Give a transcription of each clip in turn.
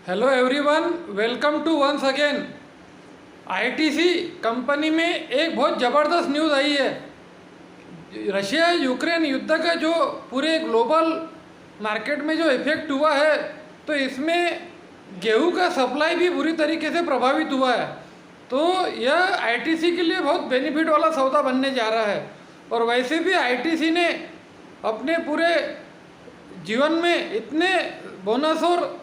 Hello everyone, welcome to once again. ITC company में एक बहुत ज़बरदस्त न्यूज़ आई है। रशिया यूक्रेन युद्ध का जो पूरे ग्लोबल मार्केट में जो इफ़ेक्ट हुआ है, तो इसमें गेहूं का सप्लाई भी बुरी तरीके से प्रभावित हुआ है। तो यह आईटीसी के लिए बहुत बेनिफिट वाला सौदा बनने जा रहा है। और वैसे भी आईटीसी ने अपने पूरे जीवन में इतने बोनस और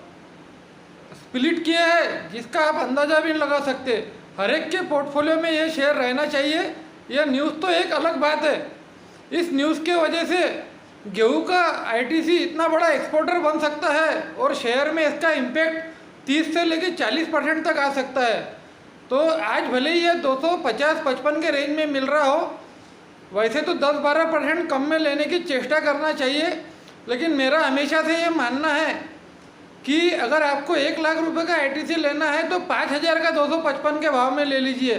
स्प्लिट किया है जिसका आप अंदाज़ा भी नहीं लगा सकते। हर एक के पोर्टफोलियो में ये शेयर रहना चाहिए। यह न्यूज़ तो एक अलग बात है। इस न्यूज़ के वजह से गेहूं का आईटीसी इतना बड़ा एक्सपोर्टर बन सकता है और शेयर में इसका इम्पैक्ट 30 से लेकर 40% तक आ सकता है। तो आज भले ही यह 250-55 के रेंज में मिल रहा हो, वैसे तो 10-12% कम में लेने की चेष्टा करना चाहिए। लेकिन मेरा हमेशा से ये मानना है कि अगर आपको 1 लाख रुपए का आईटीसी लेना है तो 5,000 का 255 के भाव में ले लीजिए,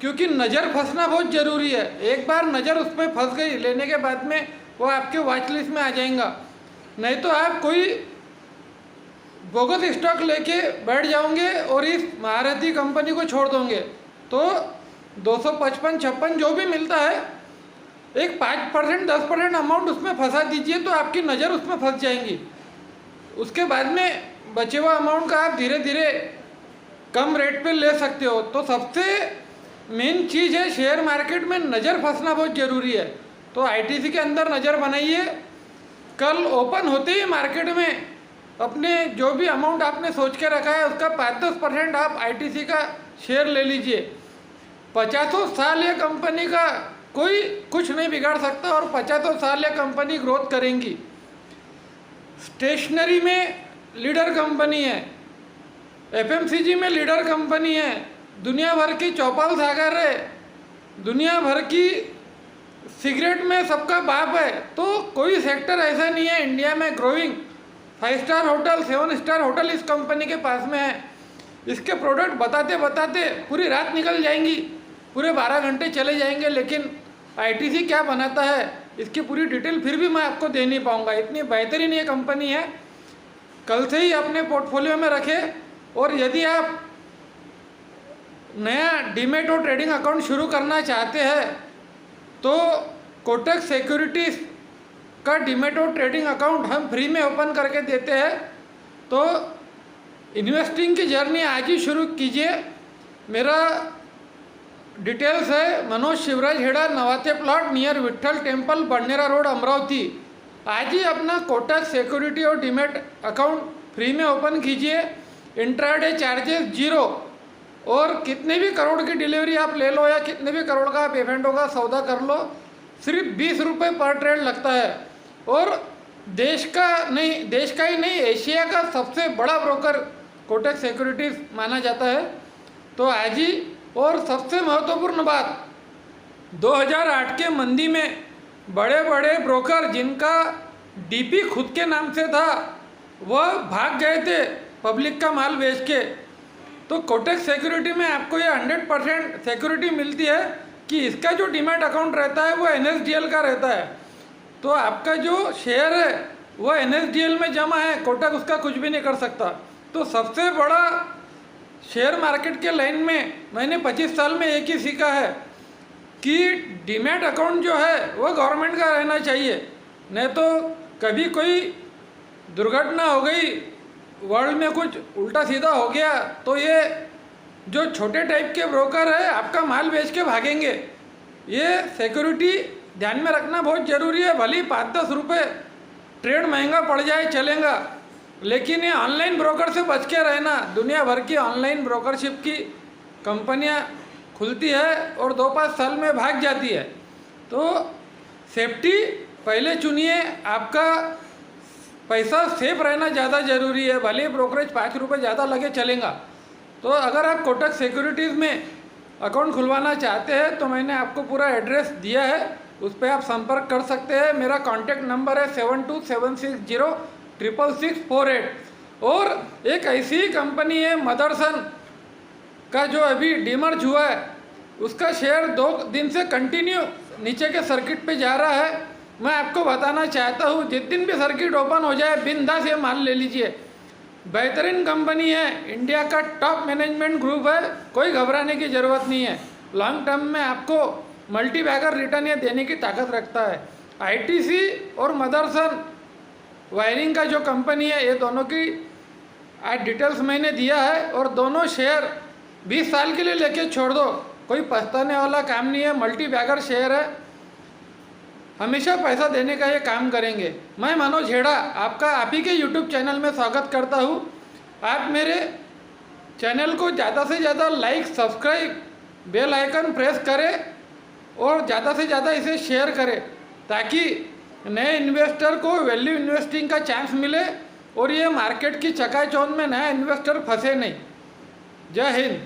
क्योंकि नज़र फंसना बहुत ज़रूरी है। एक बार नज़र उस पर फंस गई, लेने के बाद में वो आपके वॉच लिस्ट में आ जाएगा। नहीं तो आप कोई बोगस स्टॉक लेके बैठ जाओगे और इस महारथी कंपनी को छोड़ दोगे। तो 255-56 जो भी मिलता है, एक 5% 10% अमाउंट उसमें फंसा दीजिए तो आपकी नज़र उसमें फंस जाएंगी। उसके बाद में बचे हुआ अमाउंट का आप धीरे धीरे कम रेट पे ले सकते हो। तो सबसे मेन चीज़ है, शेयर मार्केट में नज़र फंसना बहुत ज़रूरी है। तो आईटीसी के अंदर नज़र बनाइए। कल ओपन होते ही मार्केट में अपने जो भी अमाउंट आपने सोच के रखा है उसका 5-10% आप आईटीसी का शेयर ले लीजिए। 50 साल ये कंपनी का कोई कुछ नहीं बिगाड़ सकता और 50 साल ये कंपनी ग्रोथ करेंगी। स्टेशनरी में लीडर कंपनी है, एफएमसीजी में लीडर कंपनी है, दुनिया भर की चौपाल सागर है, दुनिया भर की सिगरेट में सबका बाप है। तो कोई सेक्टर ऐसा नहीं है इंडिया में growing. 5 star hotel 7 star hotel इस कंपनी के पास में है। इसके प्रोडक्ट बताते बताते पूरी रात निकल जाएंगी, पूरे 12 घंटे चले जाएंगे, लेकिन आईटीसी क्या बनाता है इसकी पूरी डिटेल फिर भी मैं आपको दे नहीं पाऊँगा। इतनी बेहतरीन ये कंपनी है। कल से ही अपने पोर्टफोलियो में रखें। और यदि आप नया डीमैट और ट्रेडिंग अकाउंट शुरू करना चाहते हैं तो कोटक सिक्योरिटीज़ का डीमैट और ट्रेडिंग अकाउंट हम फ्री में ओपन करके देते हैं। तो इन्वेस्टिंग की जर्नी आज ही शुरू कीजिए। मेरा डिटेल्स है Manoj Shivraj Heda, Navate plot near Vitthal temple, Badnera road, Amravati. आज ही अपना कोटक सिक्योरिटी और डीमैट अकाउंट फ्री में ओपन कीजिए। इंट्राडे चार्जेस 0 और कितने भी करोड़ की डिलीवरी आप ले लो या कितने भी करोड़ का आप एफएनडो का सौदा कर लो, सिर्फ 20 रुपये पर ट्रेड लगता है। और देश का ही नहीं, एशिया का सबसे बड़ा ब्रोकर कोटक सिक्योरिटीज़ माना जाता है। तो आज ही, और सबसे महत्वपूर्ण बात, 2008 के मंदी में बड़े बड़े ब्रोकर जिनका डीपी खुद के नाम से था वह भाग गए थे पब्लिक का माल बेच के। तो कोटक सिक्योरिटी में आपको ये 100% सिक्योरिटी मिलती है कि इसका जो डीमैट अकाउंट रहता है वो एनएसडीएल का रहता है। तो आपका जो शेयर है वह एनएसडीएल में जमा है, कोटक उसका कुछ भी नहीं कर सकता। तो सबसे बड़ा शेयर मार्केट के लाइन में मैंने 25 साल में एक ही सीखा है कि डीमैट अकाउंट जो है वो गवर्नमेंट का रहना चाहिए। नहीं तो कभी कोई दुर्घटना हो गई, वर्ल्ड में कुछ उल्टा सीधा हो गया, तो ये जो छोटे टाइप के ब्रोकर है आपका माल बेच के भागेंगे। ये सिक्योरिटी ध्यान में रखना बहुत ज़रूरी है। भले ही 5-10 रुपये ट्रेड महंगा पड़ जाए चलेगा, लेकिन ये ऑनलाइन ब्रोकर से बच के रहना। दुनिया भर की ऑनलाइन ब्रोकरशिप की कंपनियां खुलती है और 2-5 साल में भाग जाती है। तो सेफ्टी पहले चुनिए, आपका पैसा सेफ रहना ज़्यादा ज़रूरी है। भले ही ब्रोकरेज 5 रुपये ज़्यादा लगे चलेगा। तो अगर आप कोटक सिक्योरिटीज़ में अकाउंट खुलवाना चाहते हैं तो मैंने आपको पूरा एड्रेस दिया है, उस पर आप संपर्क कर सकते हैं। मेरा कॉन्टैक्ट नंबर है 7276066648। और एक ऐसी कंपनी है मदरसन का जो अभी डीमर्ज हुआ है, उसका शेयर 2 दिन से कंटिन्यू नीचे के सर्किट पे जा रहा है। मैं आपको बताना चाहता हूँ, जिस दिन भी सर्किट ओपन हो जाए बिंदास ये माल ले लीजिए। बेहतरीन कंपनी है, इंडिया का टॉप मैनेजमेंट ग्रुप है, कोई घबराने की ज़रूरत नहीं है। लॉन्ग टर्म में आपको मल्टी बैगर रिटर्न ये देने की ताकत रखता है। आईटीसी और मदरसन वायरिंग का जो कंपनी है, ये दोनों की आज डिटेल्स मैंने दिया है, और दोनों शेयर 20 साल के लिए लेके छोड़ दो, कोई पछताने वाला काम नहीं है। मल्टी बैगर शेयर है, हमेशा पैसा देने का ये काम करेंगे। मैं मनोज हेड़ा आपका आप ही के यूट्यूब चैनल में स्वागत करता हूँ। आप मेरे चैनल को ज़्यादा से ज़्यादा like, subscribe, bell icon press करें और ज़्यादा से ज़्यादा इसे शेयर करें, ताकि नए इन्वेस्टर को वैल्यू इन्वेस्टिंग का चांस मिले और ये मार्केट की चकाचौंध में नया इन्वेस्टर फंसे नहीं। जय हिंद।